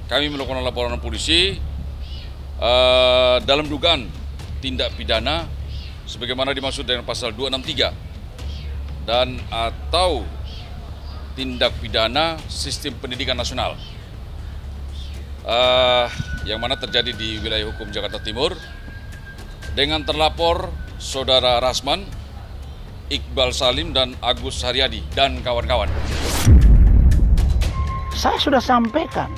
kami melakukan laporan polisi dalam dugaan tindak pidana sebagaimana dimaksud dengan pasal 263 dan atau tindak pidana sistem pendidikan nasional yang mana terjadi di wilayah hukum Jakarta Timur dengan terlapor Saudara Rasman, Iqbal Salim, dan Agus Haryadi, dan kawan-kawan. Saya sudah sampaikan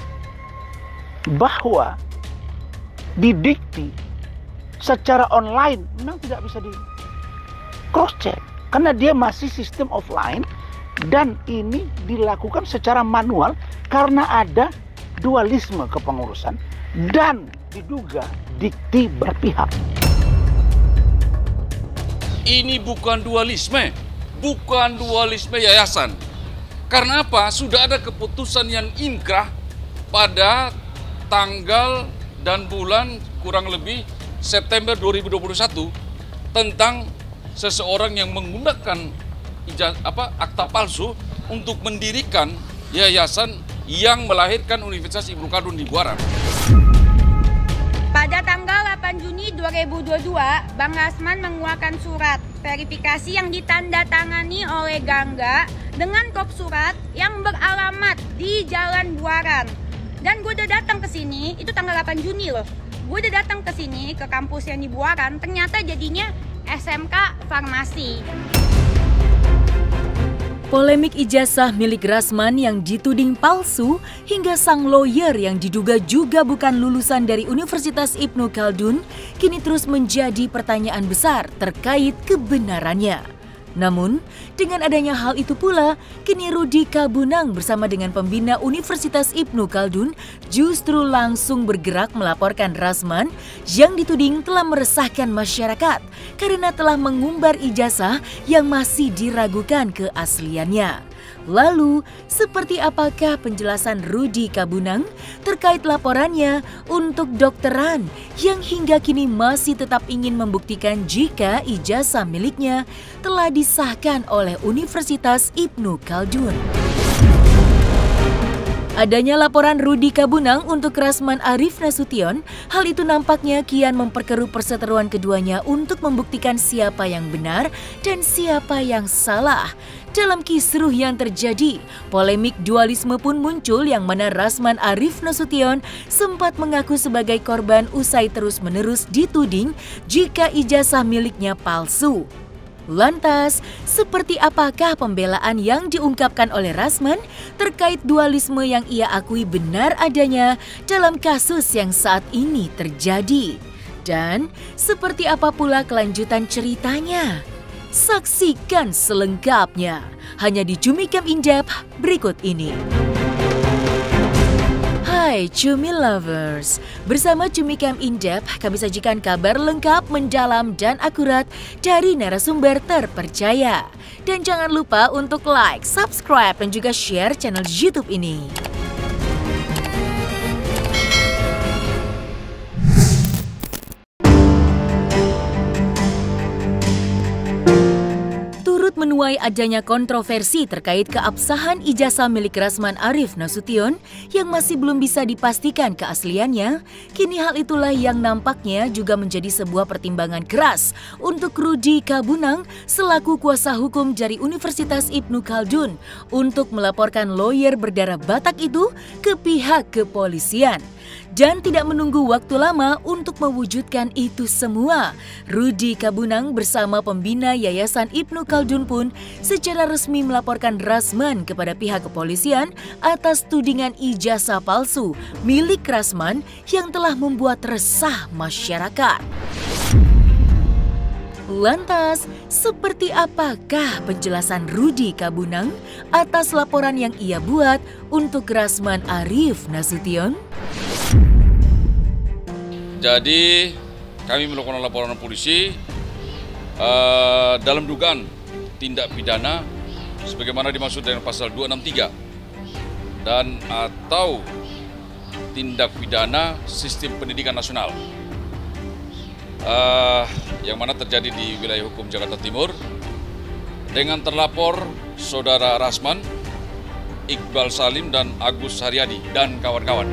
bahwa didikti secara online memang tidak bisa di cross check karena dia masih sistem offline dan ini dilakukan secara manual karena ada dualisme kepengurusan dan diduga dikti berpihak. Ini bukan dualisme yayasan. Karena apa? Sudah ada keputusan yang inkrah pada tanggal dan bulan kurang lebih September 2021 tentang seseorang yang menggunakan akta palsu untuk mendirikan yayasan yang melahirkan Universitas Ibnu Khaldun di Buaran. Pada tanggal 8 Juni 2022, Bang Rasman mengeluarkan surat verifikasi yang ditandatangani oleh Gangga dengan kop surat yang beralamat di Jalan Buaran. Dan gue udah datang ke sini, itu tanggal 8 Juni loh. Gue udah datang ke sini, ke kampus yang di Buaran, ternyata jadinya SMK Farmasi. Polemik ijazah milik Rasman yang dituding palsu hingga sang lawyer yang diduga juga bukan lulusan dari Universitas Ibnu Khaldun kini terus menjadi pertanyaan besar terkait kebenarannya. Namun, dengan adanya hal itu pula, kini Rudi Kabunang bersama dengan pembina Universitas Ibnu Khaldun justru langsung bergerak melaporkan Rasman yang dituding telah meresahkan masyarakat karena telah mengumbar ijazah yang masih diragukan keasliannya. Lalu, seperti apakah penjelasan Rudi Kabunang terkait laporannya untuk dokteran yang hingga kini masih tetap ingin membuktikan jika ijazah miliknya telah disahkan oleh Universitas Ibnu Khaldun? Adanya laporan Rudi Kabunang untuk Rasman Arif Nasution, hal itu nampaknya kian memperkeruh perseteruan keduanya untuk membuktikan siapa yang benar dan siapa yang salah. Dalam kisruh yang terjadi, polemik dualisme pun muncul yang mana Rasman Arif Nasution sempat mengaku sebagai korban usai terus-menerus dituding jika ijazah miliknya palsu. Lantas, seperti apakah pembelaan yang diungkapkan oleh Rasman terkait dualisme yang ia akui benar adanya dalam kasus yang saat ini terjadi? Dan seperti apa pula kelanjutan ceritanya? Saksikan selengkapnya hanya di Cumi Camp In-Depth berikut ini. Hai Cumi Lovers, bersama Cumi Camp In-Depth kami sajikan kabar lengkap, mendalam, dan akurat dari narasumber terpercaya. Dan jangan lupa untuk like, subscribe, dan juga share channel YouTube ini. Menuai adanya kontroversi terkait keabsahan ijazah milik Rasman Arif Nasution yang masih belum bisa dipastikan keasliannya, kini hal itulah yang nampaknya juga menjadi sebuah pertimbangan keras untuk Rudi Kabunang selaku kuasa hukum dari Universitas Ibnu Khaldun untuk melaporkan lawyer berdarah Batak itu ke pihak kepolisian. Dan tidak menunggu waktu lama untuk mewujudkan itu semua, Rudi Kabunang bersama pembina Yayasan Ibnu Khaldun pun secara resmi melaporkan Rasman kepada pihak kepolisian atas tudingan ijazah palsu milik Rasman yang telah membuat resah masyarakat. Lantas, seperti apakah penjelasan Rudi Kabunang atas laporan yang ia buat untuk Rasman Arif Nasution? Jadi, kami melakukan laporan polisi dalam dugaan tindak pidana sebagaimana dimaksud dengan pasal 263 dan atau tindak pidana sistem pendidikan nasional yang mana terjadi di wilayah hukum Jakarta Timur dengan terlapor Saudara Rasman, Iqbal Salim, dan Agus Haryadi, dan kawan-kawan.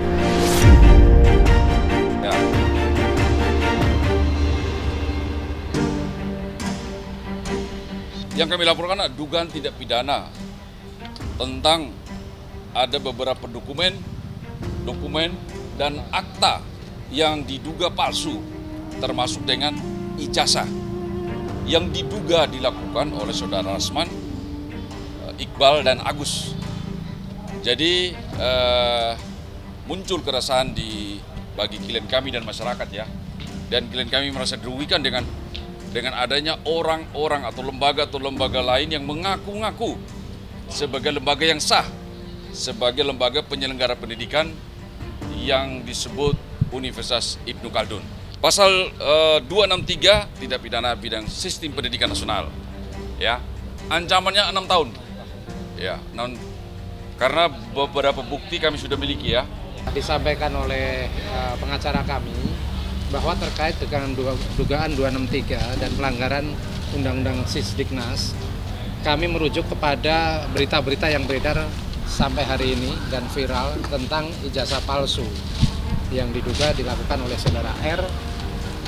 Yang kami laporkan adalah dugaan tindak pidana tentang ada beberapa dokumen dan akta yang diduga palsu, termasuk dengan ijazah yang diduga dilakukan oleh saudara Rasman, Iqbal, dan Agus. Jadi muncul keresahan bagi klien kami dan masyarakat ya, dan klien kami merasa dirugikan dengan adanya orang-orang atau lembaga lain yang mengaku-ngaku sebagai lembaga yang sah, sebagai lembaga penyelenggara pendidikan yang disebut Universitas Ibnu Khaldun. Pasal 263 tindak pidana bidang sistem pendidikan nasional. Ya, ancamannya 6 tahun. Ya, karena beberapa bukti kami sudah miliki ya. Disampaikan oleh pengacara kami bahwa terkait dengan dugaan 263 dan pelanggaran Undang-Undang Sisdiknas, kami merujuk kepada berita-berita yang beredar sampai hari ini dan viral tentang ijazah palsu yang diduga dilakukan oleh saudara R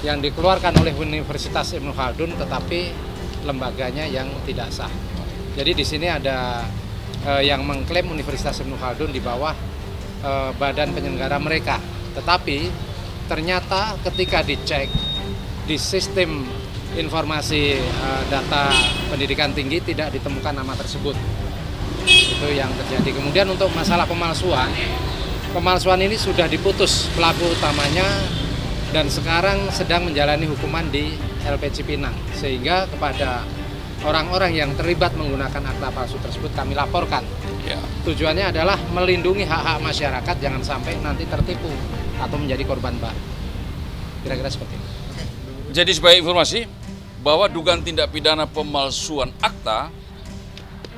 yang dikeluarkan oleh Universitas Ibnu Khaldun, tetapi lembaganya yang tidak sah. Jadi di sini ada yang mengklaim Universitas Ibnu Khaldun di bawah badan penyelenggara mereka, tetapi ternyata ketika dicek di sistem informasi data pendidikan tinggi tidak ditemukan nama tersebut. Itu yang terjadi. Kemudian untuk masalah pemalsuan ini sudah diputus pelaku utamanya dan sekarang sedang menjalani hukuman di LP Cipinang, sehingga kepada orang-orang yang terlibat menggunakan akta palsu tersebut kami laporkan. Ya. Tujuannya adalah melindungi hak-hak masyarakat jangan sampai nanti tertipu atau menjadi korban baru. Kira-kira seperti itu. Jadi sebagai informasi bahwa dugaan tindak pidana pemalsuan akta,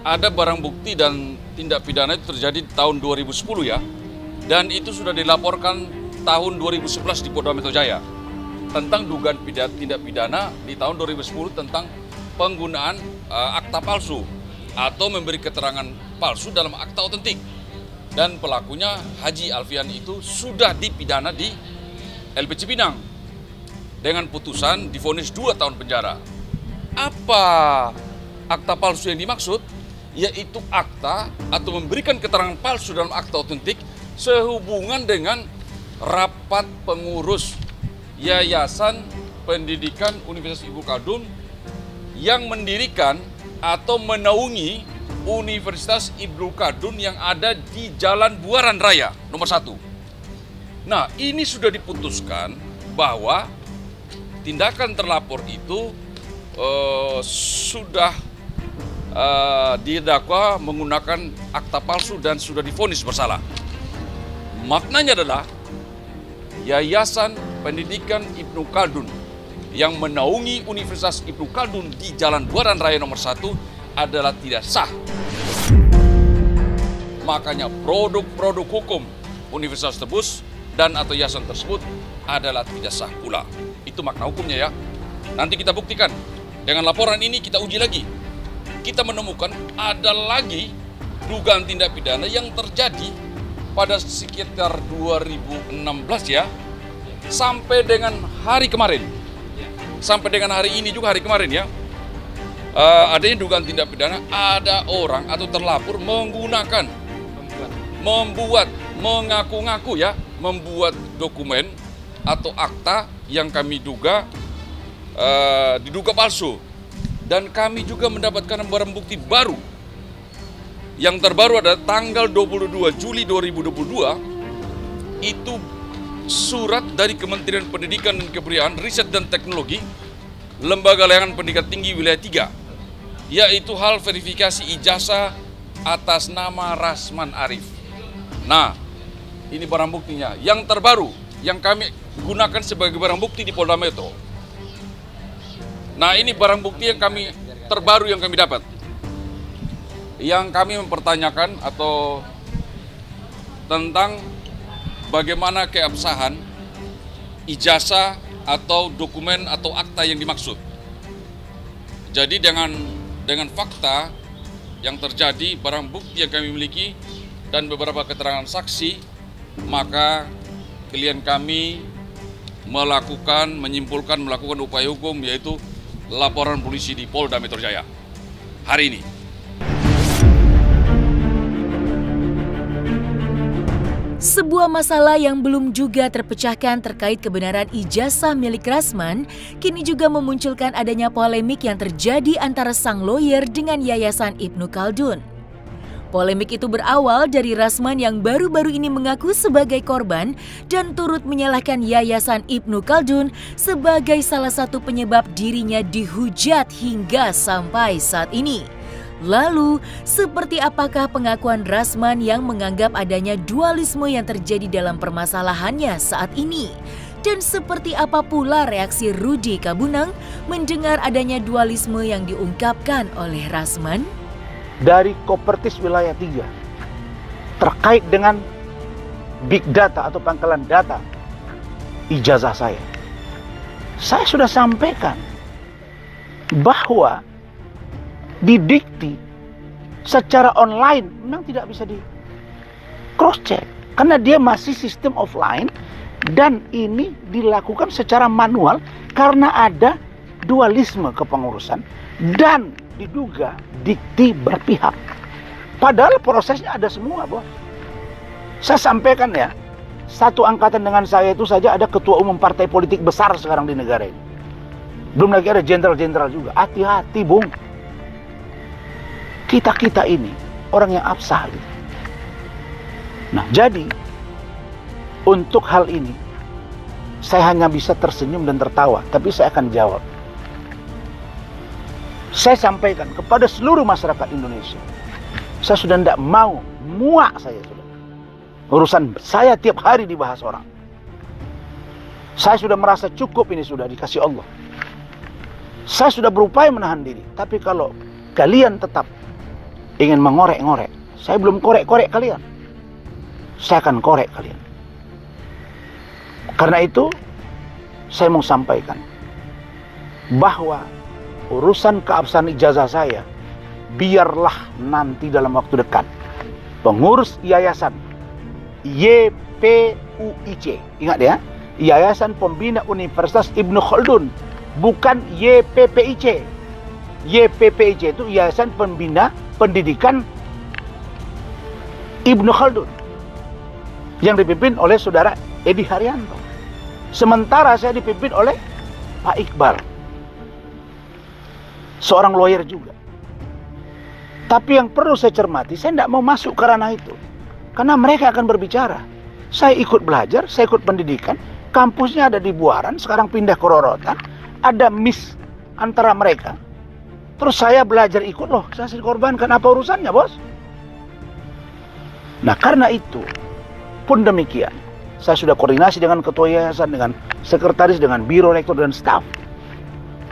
ada barang bukti dan tindak pidana itu terjadi tahun 2010 ya. Dan itu sudah dilaporkan tahun 2011 di Polda Metro Jaya tentang dugaan tindak pidana di tahun 2010 tentang penggunaan akta palsu atau memberi keterangan palsu dalam akta otentik. Dan pelakunya Haji Alfian itu sudah dipidana di LP Cipinang dengan putusan divonis 2 tahun penjara. Apa akta palsu yang dimaksud? Yaitu akta atau memberikan keterangan palsu dalam akta otentik sehubungan dengan rapat pengurus Yayasan Pendidikan Universitas Ibnu Khaldun yang mendirikan atau menaungi Universitas Ibnu Khaldun yang ada di Jalan Buaran Raya nomor 1. Nah, ini sudah diputuskan bahwa tindakan terlapor itu sudah didakwa menggunakan akta palsu dan sudah divonis bersalah. Maknanya adalah Yayasan Pendidikan Ibnu Khaldun yang menaungi Universitas Ibnu Khaldun di Jalan Buaran Raya nomor 1 adalah tidak sah. Makanya produk-produk hukum Universitas tersebut dan atau yayasan tersebut adalah tidak sah pula. Itu makna hukumnya ya. Nanti kita buktikan. Dengan laporan ini kita uji lagi. Kita menemukan ada lagi dugaan tindak pidana yang terjadi pada sekitar 2016 ya, sampai dengan hari kemarin. Sampai dengan hari ini juga hari kemarin ya. Adanya dugaan tindak pidana, ada orang atau terlapor menggunakan, membuat, mengaku-ngaku ya, membuat dokumen atau akta yang kami duga diduga palsu. Dan kami juga mendapatkan barang bukti baru. Yang terbaru adalah tanggal 22 Juli 2022, itu surat dari Kementerian Pendidikan dan Kebudayaan, Riset dan Teknologi, Lembaga Layanan Pendidikan Tinggi Wilayah 3, yaitu hal verifikasi ijazah atas nama Rasman Arif. Nah, ini barang buktinya. Yang terbaru, yang kami gunakan sebagai barang bukti di Polda Metro. Nah, ini barang bukti yang kami terbaru yang kami dapat. Yang kami mempertanyakan atau tentang bagaimana keabsahan ijazah atau dokumen atau akta yang dimaksud. Jadi dengan fakta yang terjadi, barang bukti yang kami miliki dan beberapa keterangan saksi, maka klien kami melakukan upaya hukum, yaitu laporan polisi di Polda Metro Jaya. hari ini. Sebuah masalah yang belum juga terpecahkan terkait kebenaran ijazah milik Rasman, kini juga memunculkan adanya polemik yang terjadi antara sang lawyer dengan Yayasan Ibnu Khaldun. Polemik itu berawal dari Rasman yang baru-baru ini mengaku sebagai korban dan turut menyalahkan Yayasan Ibnu Khaldun sebagai salah satu penyebab dirinya dihujat hingga sampai saat ini. Lalu, seperti apakah pengakuan Rasman yang menganggap adanya dualisme yang terjadi dalam permasalahannya saat ini? Dan seperti apa pula reaksi Rudi Kabunang mendengar adanya dualisme yang diungkapkan oleh Rasman? Dari Kopertis Wilayah 3 terkait dengan big data atau pangkalan data ijazah saya sudah sampaikan bahwa didikti secara online memang tidak bisa di cross check karena dia masih sistem offline dan ini dilakukan secara manual karena ada dualisme kepengurusan dan diduga dikti berpihak. Padahal prosesnya ada semua, bos. Saya sampaikan ya, satu angkatan dengan saya itu saja ada ketua umum partai politik besar sekarang di negara ini. Belum lagi ada jenderal-jenderal juga. Hati-hati, Bung. Kita ini orang yang absah gitu. Nah, jadi untuk hal ini saya hanya bisa tersenyum dan tertawa, tapi saya akan jawab. Saya sampaikan kepada seluruh masyarakat Indonesia, saya sudah tidak mau, muak saya sudah. Urusan saya tiap hari dibahas orang. Saya sudah merasa cukup, ini sudah dikasih Allah. Saya sudah berupaya menahan diri, tapi kalau kalian tetap ingin mengorek-ngorek, saya belum korek-korek kalian. Saya akan korek kalian. Karena itu, saya mau sampaikan bahwa urusan keabsahan ijazah saya, biarlah nanti dalam waktu dekat pengurus yayasan YPUIC, ingat ya, Yayasan Pembina Universitas Ibnu Khaldun, bukan YPPIC. YPPIC itu Yayasan Pembina Pendidikan Ibnu Khaldun yang dipimpin oleh saudara Edi Haryanto. Sementara saya dipimpin oleh Pak Iqbal, seorang lawyer juga. Tapi yang perlu saya cermati, saya tidak mau masuk ke ranah itu. Karena mereka akan berbicara. Saya ikut belajar, saya ikut pendidikan. Kampusnya ada di Buaran, sekarang pindah ke Rorotan. Ada miss antara mereka. Terus saya belajar ikut, loh saya dikorbankan, apa urusannya, bos? Nah, karena itu pun demikian, saya sudah koordinasi dengan ketua yayasan, dengan sekretaris, dengan biro rektor dan staf,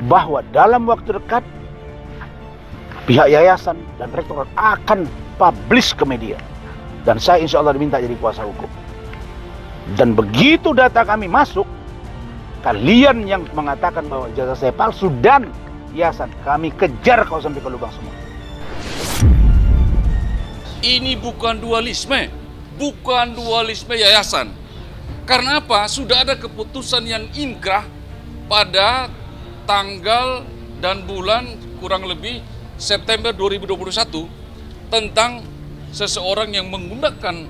bahwa dalam waktu dekat pihak yayasan dan rektor akan publish ke media. Dan saya insya Allah diminta jadi kuasa hukum. Dan begitu data kami masuk, kalian yang mengatakan bahwa ijazah saya palsu dan yayasan, kami kejar kau sampai ke lubang semua. Ini bukan dualisme yayasan. Karena apa? Sudah ada keputusan yang inkrah pada tanggal dan bulan kurang lebih September 2021 tentang seseorang yang menggunakan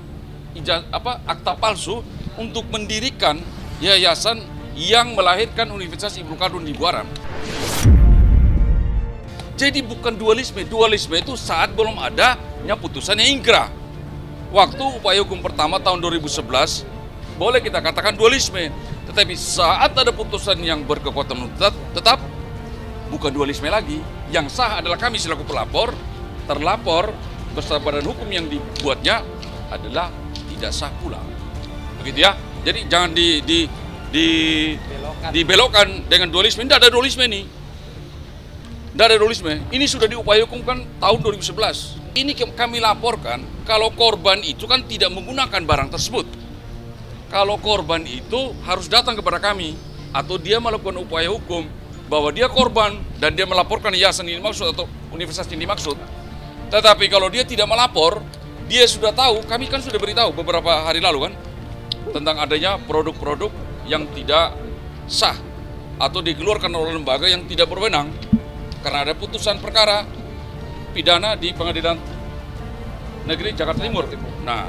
akta palsu untuk mendirikan yayasan yang melahirkan Universitas Ibnu Khaldun di Buaran. Jadi bukan dualisme. Dualisme itu saat belum adanya putusan yang inkrah. Waktu upaya hukum pertama tahun 2011 boleh kita katakan dualisme. Tetapi saat ada putusan yang berkekuatan tetap bukan dualisme lagi. Yang sah adalah kami selaku pelapor, terlapor beserta badan hukum yang dibuatnya adalah tidak sah pula. Begitu ya. Jadi jangan dibelokkan dengan dualisme. Tidak ada dualisme ini. Tidak ada dualisme. Ini sudah diupaya hukumkan tahun 2011. Ini kami laporkan kalau korban itu kan tidak menggunakan barang tersebut. Kalau korban itu harus datang kepada kami atau dia melakukan upaya hukum bahwa dia korban dan dia melaporkan yayasan ini dimaksud atau universitas ini dimaksud. Tetapi kalau dia tidak melapor, dia sudah tahu, kami kan sudah beritahu beberapa hari lalu kan, tentang adanya produk-produk yang tidak sah atau dikeluarkan oleh lembaga yang tidak berwenang. Karena ada putusan perkara pidana di Pengadilan Negeri Jakarta Timur. Nah,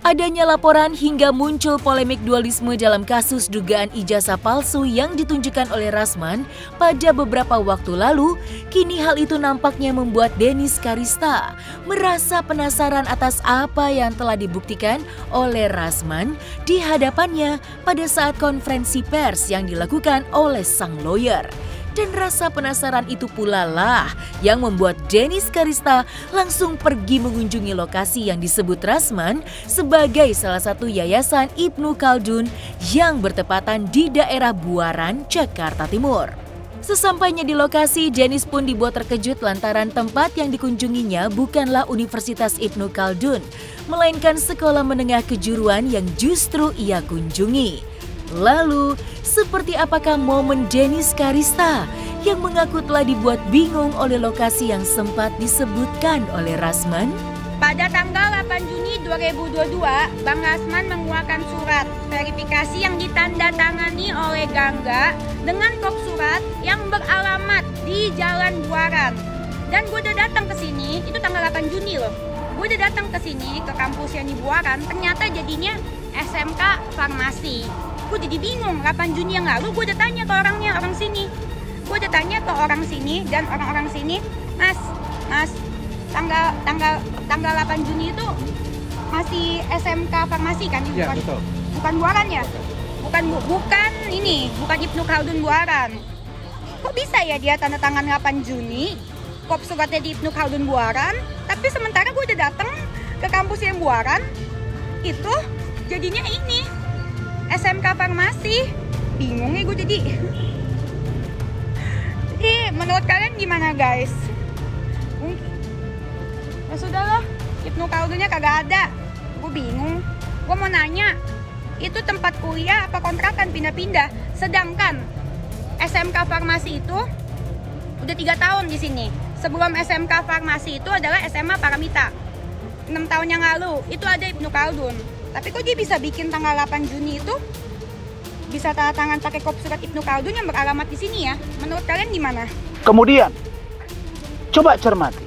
adanya laporan hingga muncul polemik dualisme dalam kasus dugaan ijazah palsu yang ditunjukkan oleh Rasman pada beberapa waktu lalu, kini hal itu nampaknya membuat Dennis Karista merasa penasaran atas apa yang telah dibuktikan oleh Rasman di hadapannya pada saat konferensi pers yang dilakukan oleh sang lawyer. Dan rasa penasaran itu pula lah yang membuat Dennis Karista langsung pergi mengunjungi lokasi yang disebut Rasman sebagai salah satu yayasan Ibnu Khaldun yang bertepatan di daerah Buaran, Jakarta Timur. Sesampainya di lokasi, Dennis pun dibuat terkejut lantaran tempat yang dikunjunginya bukanlah Universitas Ibnu Khaldun, melainkan sekolah menengah kejuruan yang justru ia kunjungi. Lalu, seperti apakah momen Dennis Karista yang mengaku telah dibuat bingung oleh lokasi yang sempat disebutkan oleh Rasman? Pada tanggal 8 Juni 2022, Bang Rasman mengeluarkan surat verifikasi yang ditandatangani oleh Gangga dengan kop surat yang beralamat di Jalan Buaran. Dan gue udah datang ke sini, itu tanggal 8 Juni loh. Gue udah datang ke sini, ke kampus yang di Buaran, ternyata jadinya SMK Farmasi. Gue jadi bingung, 8 Juni yang lalu gue udah tanya ke orangnya, orang sini. Gue udah tanya ke orang sini dan orang-orang sini, Mas, tanggal 8 Juni itu masih SMK Farmasi kan? Iya, betul. Bukan Buaran ya? Bukan ini, bukan Ibnu Khaldun Buaran. Kok bisa ya dia tanda tangan 8 Juni, kop suratnya di Ibnu Khaldun Buaran, tapi sementara gue udah datang ke kampus yang Buaran, itu jadinya ini SMK Farmasi. Bingung ya gue jadi. Jadi menurut kalian gimana guys? Ya sudah loh, Ibnu Khaldunnya kagak ada. Gue bingung. Gue mau nanya, itu tempat kuliah apa kontrakan pindah-pindah? Sedangkan SMK Farmasi itu udah 3 tahun di sini. Sebelum SMK Farmasi itu adalah SMA Paramita. 6 tahun yang lalu itu ada Ibnu Khaldun. Tapi kok dia bisa bikin tanggal 8 Juni itu bisa tanda tangan pakai kop surat Ibnu Khaldun yang beralamat di sini ya? Menurut kalian gimana? Kemudian, coba cermati.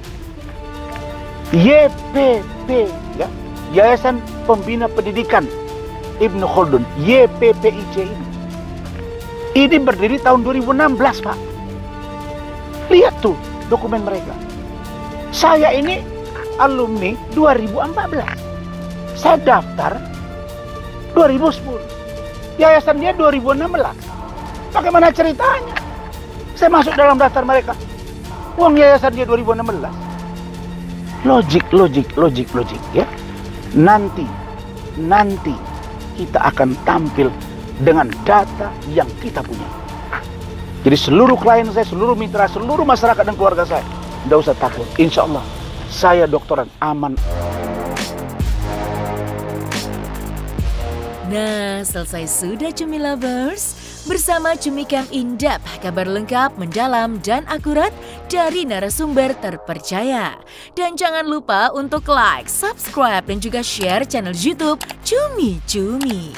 YPP, ya, Yayasan Pembina Pendidikan Ibnu Khaldun, YPPIC ini berdiri tahun 2016, Pak. Lihat tuh dokumen mereka. Saya ini alumni 2014. Saya daftar 2010. Yayasan dia 2016. Bagaimana ceritanya? Saya masuk dalam daftar mereka. Uang yayasan dia 2016. Logik ya. Nanti kita akan tampil dengan data yang kita punya. Jadi seluruh klien saya, seluruh mitra, seluruh masyarakat dan keluarga saya, tidak usah takut. Insya Allah saya doktoran aman. Nah, selesai sudah Cumi Lovers? Bersama Cumi Camp In-Depth, kabar lengkap, mendalam, dan akurat dari narasumber terpercaya. Dan jangan lupa untuk like, subscribe, dan juga share channel YouTube Cumi Cumi.